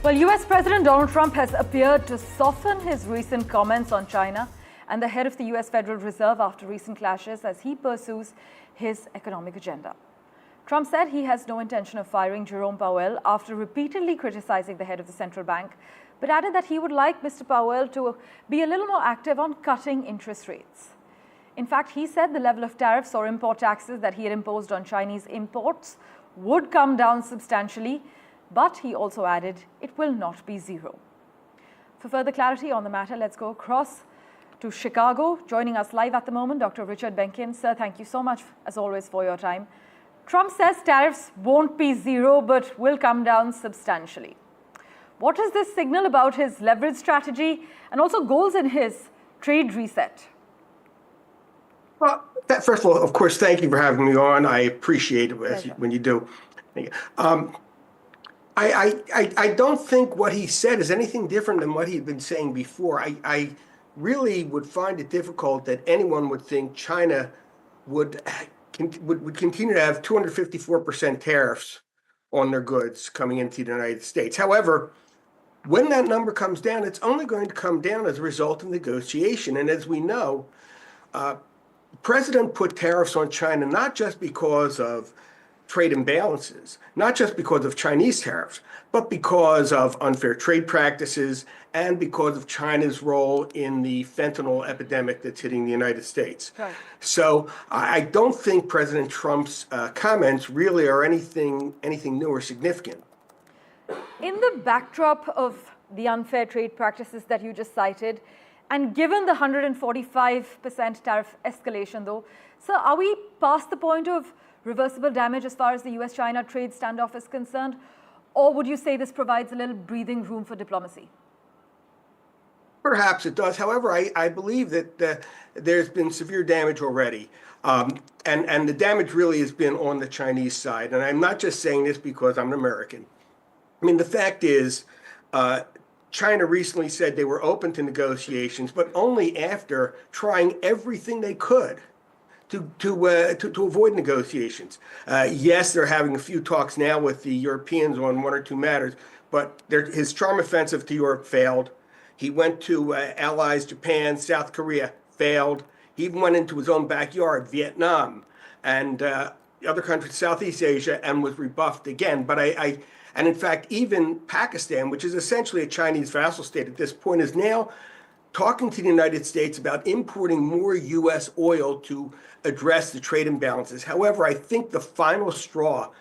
Well, US President Donald Trump has appeared to soften his recent comments on China and the head of the US Federal Reserve after recent clashes as he pursues his economic agenda. Trump said he has no intention of firing Jerome Powell after repeatedly criticizing the head of the central bank, but added that he would like Mr. Powell to be a little more active on cutting interest rates. In fact, he said the level of tariffs or import taxes that he had imposed on Chinese imports would come down substantially, but he also added it will not be zero. For further clarity on the matter, let's go across to Chicago. Joining us live at the moment, Dr. Richard Benkin. Sir, thank you so much, as always, for your time. Trump says tariffs won't be zero, but will come down substantially. What does this signal about his leverage strategy and also goals in his trade reset? Well, first of all, of course, thank you for having me on. I appreciate it when you do. I don't think what he said is anything different than what he'd been saying before. I really would find it difficult that anyone would think China would continue to have 254% tariffs on their goods coming into the United States. However, when that number comes down, it's only going to come down as a result of negotiation. And as we know, the president put tariffs on China not just because of trade imbalances, not just because of Chinese tariffs, but because of unfair trade practices and because of China's role in the fentanyl epidemic that's hitting the United States. Right. So I don't think President Trump's comments really are anything new or significant. In the backdrop of the unfair trade practices that you just cited, and given the 145% tariff escalation though, so are we past the point of reversible damage as far as the US-China trade standoff is concerned? Or would you say this provides a little breathing room for diplomacy? Perhaps it does. However, I believe that there's been severe damage already. And the damage really has been on the Chinese side. And I'm not just saying this because I'm an American. I mean, the fact is, China recently said they were open to negotiations, but only after trying everything they could to avoid negotiations. Yes, they're having a few talks now with the Europeans on one or two matters, but his charm offensive to Europe failed. He went to allies, Japan, South Korea, failed. He even went into his own backyard, Vietnam, and other countries, Southeast Asia, and was rebuffed again. But and in fact, even Pakistan, which is essentially a Chinese vassal state at this point, is now talking to the United States about importing more U.S. oil to address the trade imbalances. However, I think the final straw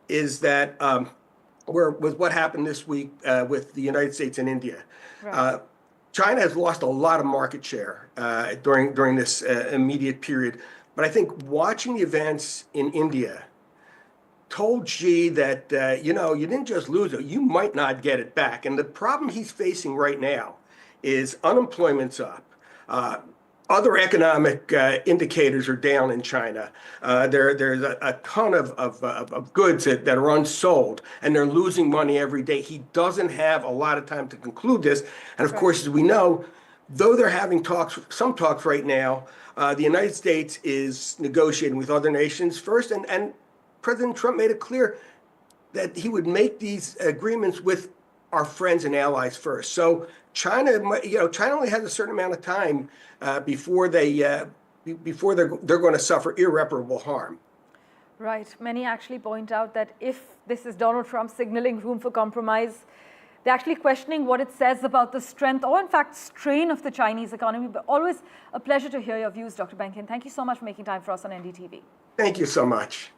is that with what happened this week with the United States and India. Right. China has lost a lot of market share during this immediate period. But I think watching the events in India told Xi that, you didn't just lose it, you might not get it back. And the problem he's facing right now is unemployment's up. Other economic indicators are down in China. There's a ton of goods that are unsold, and they're losing money every day. He doesn't have a lot of time to conclude this. And of course, as we know, though they're having some talks right now, the United States is negotiating with other nations first. And President Trump made it clear that he would make these agreements with our friends and allies first. So China only has a certain amount of time before they're going to suffer irreparable harm. Right. Many actually point out that if this is Donald Trump signaling room for compromise, they're actually questioning what it says about the strength or, in fact, strain of the Chinese economy. But always a pleasure to hear your views, Dr. Benkin. Thank you so much for making time for us on NDTV. Thank you so much.